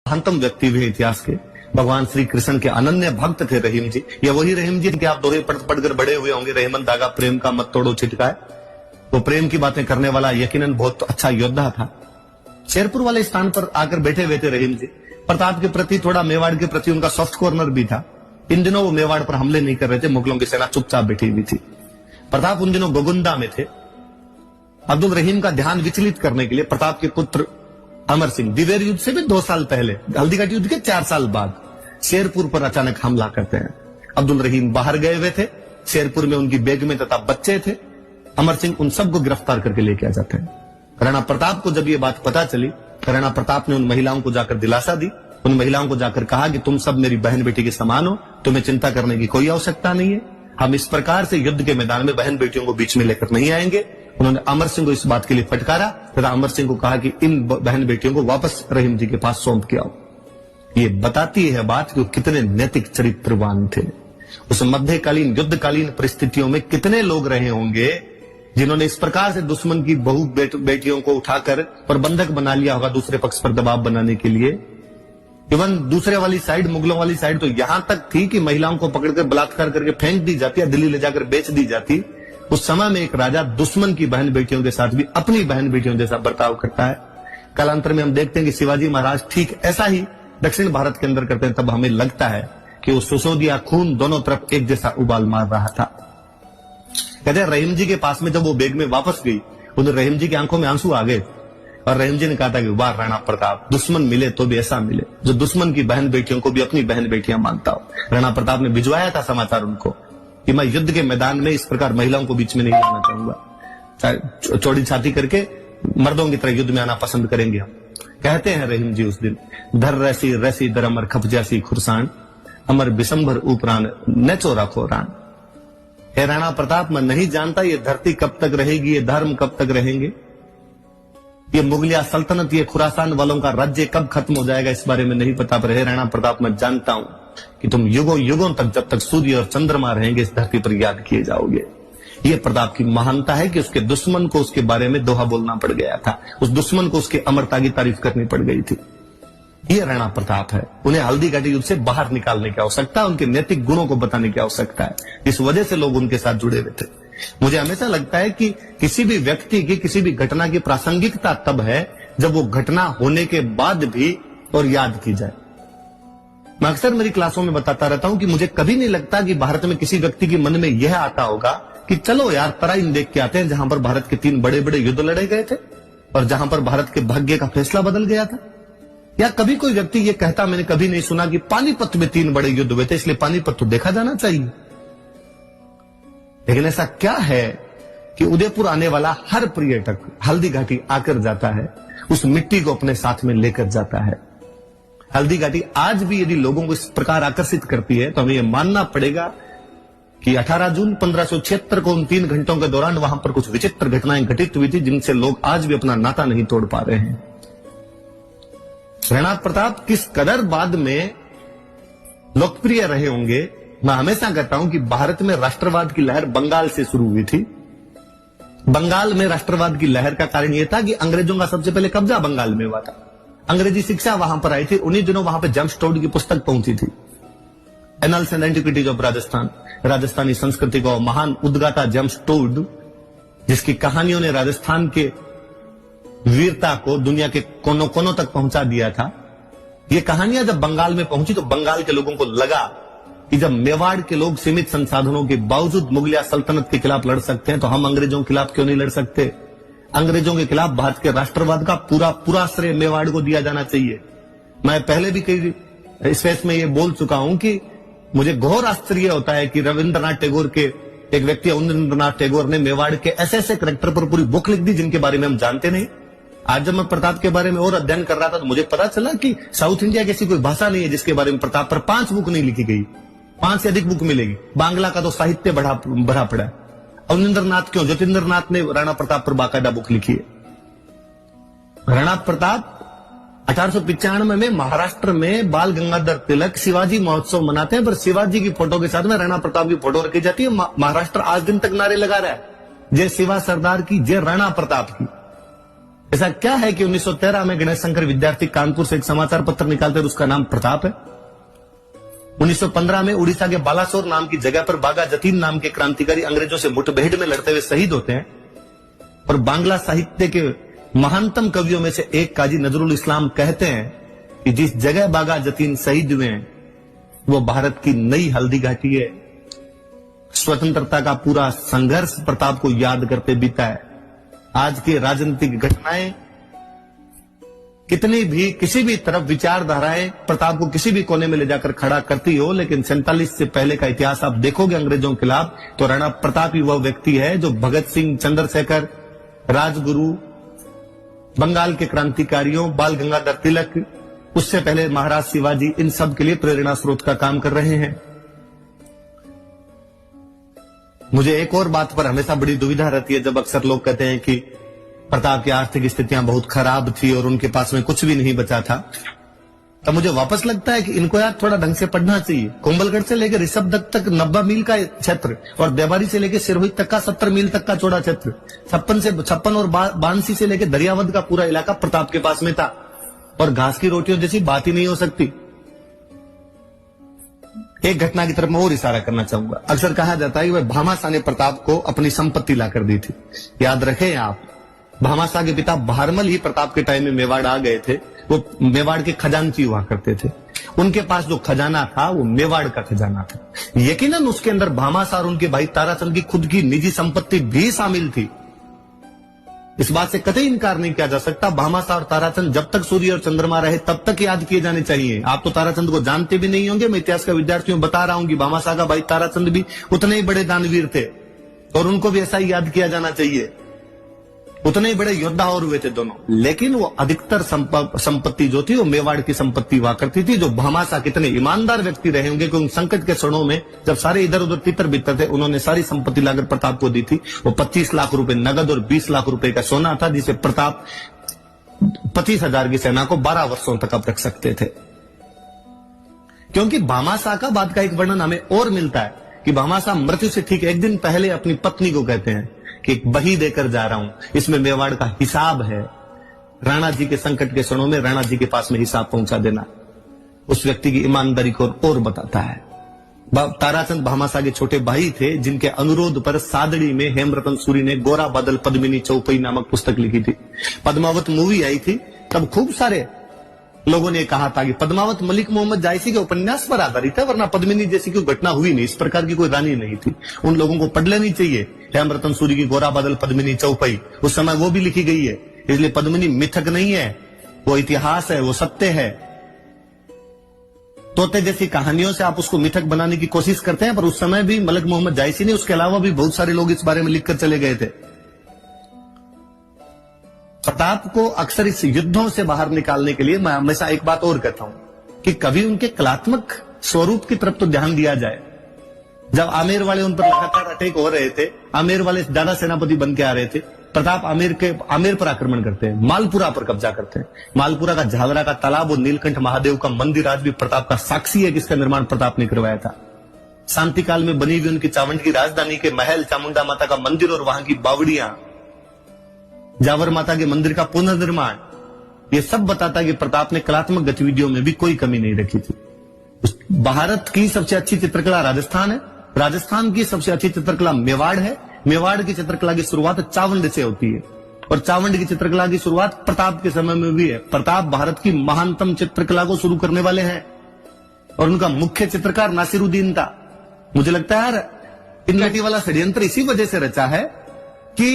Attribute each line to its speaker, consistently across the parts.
Speaker 1: महानतम व्यक्ति हुए इतिहास के, भगवान श्री कृष्ण के अनन्य भक्त थे रहीम जी। ये वही रहीम जी कि आप दोहे पढ़कर बड़े हुए होंगे, रहमन धागा प्रेम का मत तोड़ो छिटकाए। वो प्रेम की बातें करने वाला यकीनन बहुत अच्छा योद्धा था। शेरपुर वाले स्थान पर आकर बैठे हुए थे रहीम जी। प्रताप के प्रति, थोड़ा मेवाड़ के प्रति उनका सॉफ्ट कॉर्नर भी था। इन दिनों वो मेवाड़ पर हमले नहीं कर रहे थे, मुगलों की सेना चुपचाप बैठी हुई थी। प्रताप उन दिनों गोगुंदा में थे। अब्दुल रहीम का ध्यान विचलित करने के लिए प्रताप के पुत्र अमर सिंह दिवेर युद्ध से भी 2 साल पहले, हल्दीघाटी युद्ध के 4 साल बाद शेरपुर पर अचानक हमला करते हैं। अब्दुल रहीम बाहर गए हुए थे, शेरपुर में उनकी बेगमें तथा बच्चे थे। अमर सिंह उन सबको गिरफ्तार करके लेके आ जाते हैं। राणा प्रताप को जब ये बात पता चली, राणा प्रताप ने उन महिलाओं को जाकर दिलासा दी। उन महिलाओं को जाकर कहा कि तुम सब मेरी बहन बेटी के समान हो, तुम्हें चिंता करने की कोई आवश्यकता नहीं है। हम इस प्रकार से युद्ध के मैदान में बहन बेटियों को बीच में लेकर नहीं आएंगे। उन्होंने अमर सिंह को इस बात के लिए फटकारा तथा अमर सिंह को कहा कि इन बहन बेटियों को वापस रहीम जी के पास सौंप के आओ। ये बताती है बात कि वो कितने नैतिक चरित्रवान थे। उस मध्यकालीन युद्धकालीन परिस्थितियों में कितने लोग रहे होंगे जिन्होंने इस प्रकार से दुश्मन की बहु बेटियों को उठाकर प्रबंधक बना लिया होगा दूसरे पक्ष पर दबाव बनाने के लिए। इवन दूसरे वाली साइड, मुगलों वाली साइड तो यहां तक थी कि महिलाओं को पकड़कर बलात्कार करके फेंक दी जाती या दिल्ली ले जाकर बेच दी जाती। उस समय में एक राजा दुश्मन की बहन बेटियों के साथ भी अपनी बहन बेटियों जैसा बर्ताव करता है। कालांतर में हम देखते हैं कि शिवाजी महाराज ठीक ऐसा ही दक्षिण भारत के अंदर करते हैं। तब हमें लगता है कि वो सुसोदिया खून दोनों तरफ एक जैसा उबाल मार रहा था। कहते हैं रहीम जी के पास में जब वो बेग में वापस गई, उन्हें रहीम जी की आंखों में आंसू आ गए और रहीम जी ने कहा था कि वाह राणा प्रताप, दुश्मन मिले तो भी ऐसा मिले जो दुश्मन की बहन बेटियों को भी अपनी बहन बेटियां मानता हो। राणा प्रताप ने भिजवाया था समाचार उनको कि मैं युद्ध के मैदान में इस प्रकार महिलाओं को बीच में नहीं लाना चाहूंगा, चौड़ी छाती करके मर्दों की तरह युद्ध में आना पसंद करेंगे हम। कहते हैं रहीम जी उस दिन, धर रैसी रैसी दर अमर खप जैसी खुरसान, अमर बिसंभर उपरान नेचो रखो रान। हे राणा प्रताप, मैं नहीं जानता ये धरती कब तक रहेगी, ये धर्म कब तक रहेंगे, ये मुगलिया सल्तनत, ये खुरासान वालों का राज्य कब खत्म हो जाएगा, इस बारे में नहीं पता। पर हे राणा प्रताप, मैं जानता हूं कि तुम युगों युगों तक, जब तक सूर्य और चंद्रमा रहेंगे, इस धरती पर याद किए जाओगे। ये प्रताप की महानता है कि उसके दुश्मन को उसके बारे में दोहा बोलना पड़ गया था, उस दुश्मन को उसके अमरता की तारीफ करनी पड़ गई थी। ये राणा प्रताप है। उन्हें हल्दीघाटी युद्ध से बाहर निकालने की आवश्यकता, उनके नैतिक गुणों को बताने की आवश्यकता है। इस वजह से लोग उनके साथ जुड़े हुए थे। मुझे हमेशा लगता है कि किसी भी व्यक्ति की, किसी भी घटना की प्रासंगिकता तब है जब वो घटना होने के बाद भी और याद की जाए। मैं अक्सर मेरी क्लासों में बताता रहता हूं कि मुझे कभी नहीं लगता कि भारत में किसी व्यक्ति के मन में यह आता होगा कि चलो यार तराइन देख के आते हैं, जहां पर भारत के 3 बड़े बड़े युद्ध लड़े गए थे और जहां पर भारत के भाग्य का फैसला बदल गया था। या कभी कोई व्यक्ति ये कहता, मैंने कभी नहीं सुना कि पानीपत में 3 बड़े युद्ध हुए थे, इसलिए पानीपत तो देखा जाना चाहिए। लेकिन ऐसा क्या है कि उदयपुर आने वाला हर पर्यटक हल्दीघाटी आकर जाता है, उस मिट्टी को अपने साथ में लेकर जाता है। हल्दीघाटी आज भी यदि लोगों को इस प्रकार आकर्षित करती है तो हमें यह मानना पड़ेगा कि 18 जून 1576 को उन 3 घंटों के दौरान वहां पर कुछ विचित्र घटनाएं घटित हुई थी, जिनसे लोग आज भी अपना नाता नहीं तोड़ पा रहे हैं। राणा प्रताप किस कदर बाद में लोकप्रिय रहे होंगे। मैं हमेशा कहता हूं कि भारत में राष्ट्रवाद की लहर बंगाल से शुरू हुई थी। बंगाल में राष्ट्रवाद की लहर का कारण यह था कि अंग्रेजों का सबसे पहले कब्जा बंगाल में हुआ था। अंग्रेजी शिक्षा वहां पर आई थी। उन्हीं दिनों वहां पर जेम्स टोड की पुस्तक पहुंची थी, annuls and antiquities of Rajasthan, Rajasthani संस्कृति को महान उद्गाता जेम्स टोड, जिसकी कहानियों ने राजस्थान के वीरता को दुनिया के कोनों कोनों तक पहुंचा दिया था। ये कहानियां जब बंगाल में पहुंची तो बंगाल के लोगों को लगा कि जब मेवाड़ के लोग सीमित संसाधनों के बावजूद मुगलिया सल्तनत के खिलाफ लड़ सकते हैं तो हम अंग्रेजों के खिलाफ क्यों नहीं लड़ सकते। अंग्रेजों के खिलाफ भारत के राष्ट्रवाद का पूरा श्रेय मेवाड़ को दिया जाना चाहिए। मैं पहले भी कई स्पेस में ये बोल चुका हूं कि मुझे घोर आश्चर्य होता है कि रविंद्रनाथ टैगोर के एक व्यक्ति रविंद्रनाथ टैगोर ने मेवाड़ के ऐसे करैक्टर पर पूरी बुक लिख दी जिनके बारे में हम जानते नहीं। आज जब मैं प्रताप के बारे में और अध्ययन कर रहा था तो मुझे पता चला कि साउथ इंडिया की ऐसी कोई भाषा नहीं है जिसके बारे में प्रताप पर 5 बुक नहीं लिखी गई। 5 से अधिक बुक मिलेगी। बांग्ला का तो साहित्य भरा पड़ा है। अवनिंद्रनाथ क्यों, ज्योतिंद्रनाथ ने राणा प्रताप पर बाकायदा बुक लिखी है। राणा प्रताप 1895 में महाराष्ट्र में बाल गंगाधर तिलक शिवाजी महोत्सव मनाते हैं, पर शिवाजी की फोटो के साथ में राणा प्रताप की फोटो रखी जाती है। महाराष्ट्र आज दिन तक नारे लगा रहा है, जय शिवा सरदार की, जय राणा प्रताप की। ऐसा क्या है कि 1913 में गणेश शंकर विद्यार्थी कानपुर से एक समाचार पत्र निकालते हैं, उसका नाम प्रताप है। 1915 में उड़ीसा के बालासोर नाम की जगह पर बागा जतीन नाम के क्रांतिकारी अंग्रेजों से मुठभेड़ में लड़ते हुए शहीद होते हैं। और बांग्ला साहित्य के महानतम कवियों में से एक काजी नजरुल इस्लाम कहते हैं कि जिस जगह बागा जतीन शहीद हुए हैं वो भारत की नई हल्दी घाटी है। स्वतंत्रता का पूरा संघर्ष प्रताप को याद करते बीता है। आज की राजनीतिक घटनाएं कितनी भी किसी भी तरफ विचारधाराएं प्रताप को किसी भी कोने में ले जाकर खड़ा करती हो, लेकिन 47 से पहले का इतिहास आप देखोगे अंग्रेजों के खिलाफ तो राणा प्रताप ही वह व्यक्ति है जो भगत सिंह, चंद्रशेखर, राजगुरु, बंगाल के क्रांतिकारियों, बाल गंगाधर तिलक, उससे पहले महाराज शिवाजी, इन सब के लिए प्रेरणा स्रोत का काम कर रहे हैं। मुझे एक और बात पर हमेशा बड़ी दुविधा रहती है, जब अक्सर लोग कहते हैं कि प्रताप की आर्थिक स्थितियां बहुत खराब थी और उनके पास में कुछ भी नहीं बचा था, तब मुझे वापस लगता है कि इनको यार थोड़ा ढंग से पढ़ना चाहिए। कोंबलगढ़ से लेकर ऋषभदत्त तक 90 मील का क्षेत्र और देवारी से लेकर सिरोही तक का 70 मील तक का चौड़ा क्षेत्र, 56 और बांसी से लेकर दरियावंद का पूरा इलाका प्रताप के पास में था। और घास की रोटियों जैसी बात ही नहीं हो सकती। एक घटना की तरफ मैं और इशारा करना चाहूंगा। अक्सर कहा जाता है कि वह भामाशाह ने प्रताप को अपनी संपत्ति लाकर दी थी। याद रखें आप, भामाशाह के पिता भारमल ही प्रताप के टाइम में मेवाड़ आ गए थे। वो मेवाड़ के खजानची हुआ करते थे। उनके पास जो खजाना था वो मेवाड़ का खजाना था। यकीनन उसके अंदर भामाशाह और उनके भाई ताराचंद की खुद की निजी संपत्ति भी शामिल थी। इस बात से कतई इनकार नहीं किया जा सकता। भामाशाह और ताराचंद जब तक सूर्य और चंद्रमा रहे तब तक याद किए जाने चाहिए। आप तो ताराचंद को जानते भी नहीं होंगे, मैं इतिहास का विद्यार्थियों बता रहा हूं कि भामाशाह का भाई ताराचंद भी उतने ही बड़े दानवीर थे और उनको भी ऐसा ही याद किया जाना चाहिए। उतने ही बड़े योद्धा और हुए थे दोनों। लेकिन वो अधिकतर संपत्ति जो थी वो मेवाड़ की संपत्ति हुआ करती थी। जो भामाशाह कितने ईमानदार व्यक्ति रहे होंगे कि उन संकट के क्षणों में जब सारे इधर उधर तितर बितर थे, उन्होंने सारी संपत्ति लाकर प्रताप को दी थी। वो 25 लाख रुपए नगद और 20 लाख रुपए का सोना था, जिसे प्रताप 25,000 की सेना को 12 वर्षों तक अब रख सकते थे। क्योंकि भामाशाह का बात का एक वर्णन हमें और मिलता है कि भामाशाह मृत्यु से ठीक एक दिन पहले अपनी पत्नी को कहते हैं कि एक बही देकर जा रहा हूं, इसमें मेवाड़ का हिसाब है। राणा जी के संकट के क्षणों में राणा जी के पास में हिसाब पहुंचा देना उस व्यक्ति की ईमानदारी को और बताता है। ताराचंद भामाशाह के छोटे भाई थे, जिनके अनुरोध पर सादड़ी में हेमरतन सूरी ने गोरा बादल पद्मिनी चौपई नामक पुस्तक लिखी थी। पद्मावत मूवी आई थी, तब खूब सारे लोगों ने कहा था कि पद्मावत मलिक मोहम्मद जायसी के उपन्यास पर आधारित है, वरना पद्मिनी जैसी कोई घटना हुई नहीं, इस प्रकार की कोई रानी नहीं थी। उन लोगों को पढ़ लेनी चाहिए हेमरतन सूरी की गोरा बादल पद्मिनी चौपई। उस समय वो भी लिखी गई है, इसलिए पद्मिनी मिथक नहीं है, वो इतिहास है, वो सत्य है। तोते जैसी कहानियों से आप उसको मिथक बनाने की कोशिश करते हैं, पर उस समय भी मलिक मोहम्मद जायसी ने, उसके अलावा भी बहुत सारे लोग इस बारे में लिखकर चले गए थे। प्रताप को अक्सर इस युद्धों से बाहर निकालने के लिए मैं हमेशा एक बात और कहता हूं कि कभी उनके कलात्मक स्वरूप की तरफ तो ध्यान दिया जाए। जब आमेर वाले उन पर लगातार अटैक हो रहे थे, आमेर वाले ज्यादा सेनापति बन के आ रहे थे, प्रताप आमेर पर आक्रमण करते हैं, मालपुरा पर कब्जा करते हैं। मालपुरा का झालरा का तालाब और नीलकंठ महादेव का मंदिर आज भी प्रताप का साक्षी है कि इसका निर्माण प्रताप ने करवाया था। शांति काल में बनी हुई उनकी चावंड की राजधानी के महल, चामुंडा माता का मंदिर और वहां की बावड़ियां, जावर माता के मंदिर का पुनर्निर्माण, ये सब बताता है कि प्रताप ने कलात्मक गतिविधियों में भी कोई कमी नहीं रखी थी। भारत की सबसे अच्छी चित्रकला राजस्थान है, राजस्थान की सबसे अच्छी चित्रकला मेवाड़ है, मेवाड़ की चित्रकला की शुरुआत चावंड से होती है और चावंड की चित्रकला की शुरुआत प्रताप के समय में भी है। प्रताप भारत की महानतम चित्रकला को शुरू करने वाले हैं और उनका मुख्य चित्रकार नासिरुद्दीन था। मुझे लगता है यार इन घाटी वाला षड्यंत्र इसी वजह से रचा है कि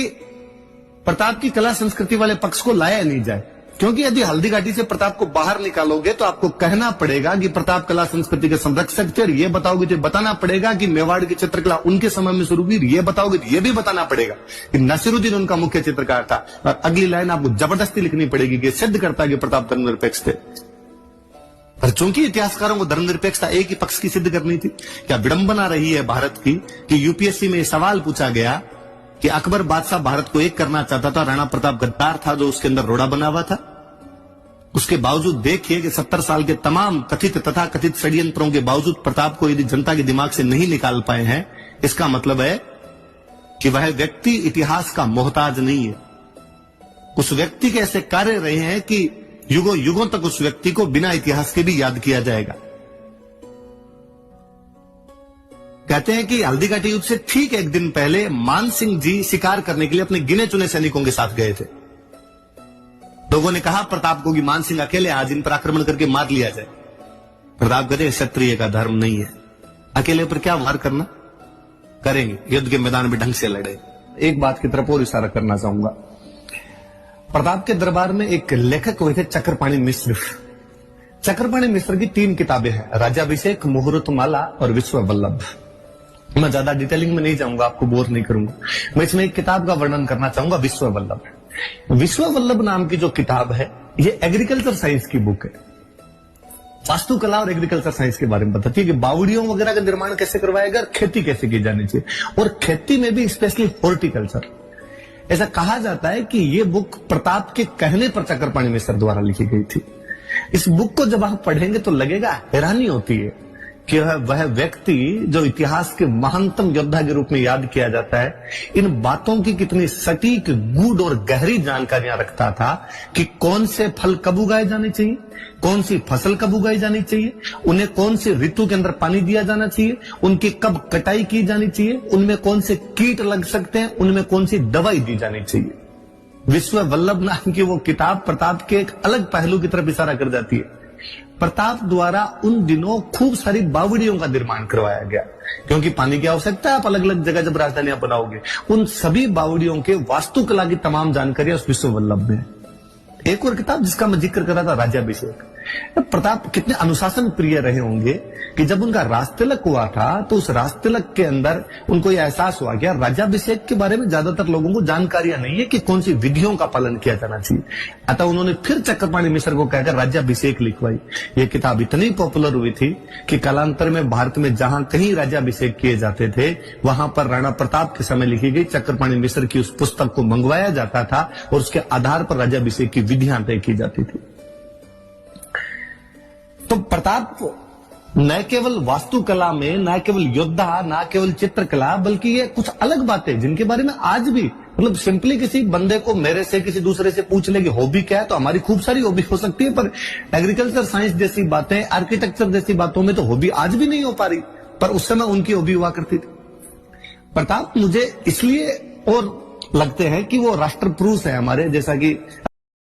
Speaker 1: प्रताप की कला संस्कृति वाले पक्ष को लाया नहीं जाए। क्योंकि यदि हल्दी घाटी से प्रताप को बाहर निकालोगे तो आपको कहना पड़ेगा कि प्रताप कला संस्कृति के संरक्षक थे, और ये बताओगे तो बताना पड़ेगा कि मेवाड़ की चित्रकला उनके समय में शुरू हुई, ये बताओगे तो ये भी बताना पड़ेगा कि नासिरुद्दीन उनका मुख्य चित्रकार था। और अगली लाइन आपको जबरदस्ती लिखनी पड़ेगी कि सिद्ध करता है कि प्रताप धर्मनिरपेक्ष थे। पर चूंकि इतिहासकारों को धर्मनिरपेक्षता एक ही पक्ष की सिद्ध करनी थी, क्या विडंबना रही है भारत की कि यूपीएससी में सवाल पूछा गया कि अकबर बादशाह भारत को एक करना चाहता था, राणा प्रताप गद्दार था जो उसके अंदर रोड़ा बना हुआ था। उसके बावजूद देखिए कि 70 साल के तमाम कथित तथा कथित षड्यंत्रों के बावजूद प्रताप को यदि जनता के दिमाग से नहीं निकाल पाए हैं, इसका मतलब है कि वह व्यक्ति इतिहास का मोहताज नहीं है। उस व्यक्ति के ऐसे कार्य रहे हैं कि युगों युगों तक उस व्यक्ति को बिना इतिहास के भी याद किया जाएगा। कहते हैं कि हल्दीघाटी युद्ध से ठीक एक दिन पहले मान सिंह जी शिकार करने के लिए अपने गिने चुने सैनिकों के साथ गए थे। लोगों ने कहा प्रताप को कि मान सिंह अकेले आज इन पर आक्रमण करके मार लिया जाए। प्रताप कहते क्षत्रिय का धर्म नहीं है अकेले पर क्या वार करना, करेंगे युद्ध के मैदान में ढंग से लड़े। एक बात की तरफ और इशारा करना चाहूंगा। प्रताप के दरबार में एक लेखक हुए थे चक्रपाणी मिश्र। चक्रपाणी मिश्र की 3 किताबें हैं, राज्याभिषेक, मुहूर्तमाला और विश्व वल्लभ। मैं ज्यादा डिटेलिंग में नहीं जाऊंगा, आपको बोर नहीं करूंगा। मैं इसमें एक किताब का वर्णन करना चाहूंगा, विश्व वल्लभ। विश्व वल्लभ नाम की जो किताब है ये एग्रीकल्चर साइंस की बुक है। वास्तुकला और एग्रीकल्चर साइंस के बारे में बताती है कि बावड़ियों वगैरह का निर्माण कैसे करवाया गया, खेती कैसे की जानी चाहिए, और खेती में भी स्पेशली हॉर्टिकल्चर। ऐसा कहा जाता है कि ये बुक प्रताप के कहने पर चक्रपाणी मिश्र द्वारा लिखी गई थी। इस बुक को जब आप पढ़ेंगे तो लगेगा, हैरानी होती है कि वह व्यक्ति जो इतिहास के महानतम योद्धा के रूप में याद किया जाता है, इन बातों की कितनी सटीक, गूढ़ और गहरी जानकारियां रखता था कि कौन से फल कब उगाए जाने चाहिए, कौन सी फसल कब उगाई जानी चाहिए, उन्हें कौन सी ऋतु के अंदर पानी दिया जाना चाहिए, उनकी कब कटाई की जानी चाहिए, उनमें कौन से कीट लग सकते हैं, उनमें कौन सी दवाई दी जानी चाहिए। विश्व वल्लभ नाम की वो किताब प्रताप के एक अलग पहलू की तरफ इशारा कर जाती है। प्रताप द्वारा उन दिनों खूब सारी बावड़ियों का निर्माण करवाया गया, क्योंकि पानी की आवश्यकता है। आप अलग अलग जगह जब राजधानियां बनाओगे, उन सभी बावड़ियों के वास्तुकला की तमाम जानकारियां उस विश्व वल्लभ में है। एक और किताब जिसका मैं जिक्र कर रहा था, राज्याभिषेक। प्रताप कितने अनुशासन प्रिय रहे होंगे कि जब उनका राजतिलक हुआ था तो उस राजतिलक के अंदर उनको यह एहसास हुआ कि राज्याभिषेक के बारे में ज्यादातर लोगों को जानकारियां नहीं है कि कौन सी विधियों का पालन किया जाना चाहिए। अतः उन्होंने फिर चक्रपाणी मिश्र को कहकर राज्याभिषेक लिखवाई। यह किताब इतनी पॉपुलर हुई थी कि कालांतर में भारत में जहां कहीं राज्याभिषेक किए जाते थे वहां पर राणा प्रताप के समय लिखी गई चक्रपाणी मिश्र की उस पुस्तक को मंगवाया जाता था और उसके आधार पर राज्याभिषेक की विधियां तय की जाती थी। तो प्रताप न केवल वास्तुकला में, न केवल योद्धा, न केवल चित्रकला, बल्कि ये कुछ अलग बातें जिनके बारे में आज भी मतलब सिंपली किसी बंदे को मेरे से किसी दूसरे से पूछ ले कि हॉबी क्या है, तो हमारी खूब सारी हॉबी हो सकती है, पर एग्रीकल्चर साइंस जैसी बातें, आर्किटेक्चर जैसी बातों में तो हॉबी आज भी नहीं हो पा रही, पर उस समय उनकी हॉबी हुआ करती थी। प्रताप मुझे इसलिए और लगते हैं कि वो राष्ट्र पुरुष है हमारे, जैसा कि